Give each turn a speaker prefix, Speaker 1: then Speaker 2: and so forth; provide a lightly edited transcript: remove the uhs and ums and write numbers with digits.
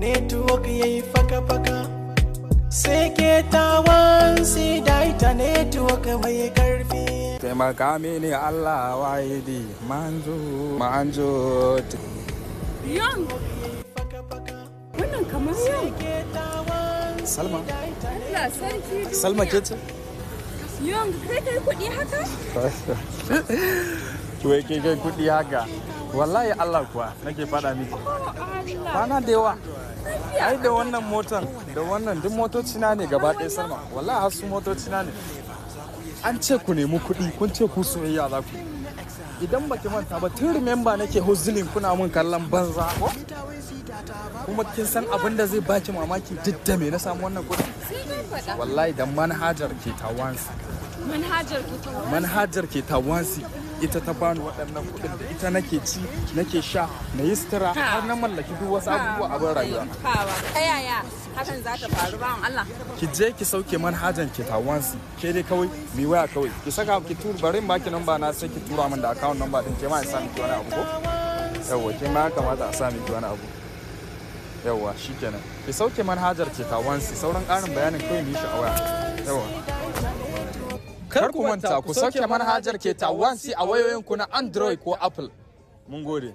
Speaker 1: network yayi faka-faka. Sai KETAWANCY da ita network mai karfi.
Speaker 2: Taimaka mini Allah wahidi manzo.
Speaker 3: Young. Wannan kamar yau.
Speaker 2: Salma.
Speaker 3: Allah sarki.
Speaker 2: Salma ke ce?
Speaker 3: Young, kai kuɗi haka?
Speaker 2: Wai kai kuɗi haka. Wallahi Allah kuwa nake faɗa miki. Kwana da yawa. Ai da wannan motan, da wannan duk motoci na ne gaba ɗaya Salma. Wallahi har su motoci na ne. An ce ku nemi kuɗi, kun ce ku soyayya za ku. Idan baki manta ba tun remember nake hustling kuna mun kallon banza ko? Kuma kin san abin da zai baki mamaki duk da me na samu wannan kuɗi? Wallahi da manhajar KETAWANCY. Manhajar KETAWANCY ita ta bani waɗannan kuɗin da ita nake ci, nake sha, na yi sutura har na mallaki duk wasu abubuwa abin rayuwa.
Speaker 3: Ta yaya hakan za ta faru bawan Allah?
Speaker 2: Ki je ki sauke manhajar KETAWANCY, ke dai kawai mi waya kawai. Ki saka ki tura bari in baki namba na sai ki tura min da account number din ke ma ya sa miki wani abu ko? Yawwa ke ma ya kamata a sa miki wani abu. Yawwa shikenan. Ki sauke manhajar KETAWANCY sauran ƙarin bayanin kawai mu yi shi a waya. Yawwa. Kar ku manta ku sauke manhajar KETAWANCY a wayoyinku na Android ko Apple. Mun gode.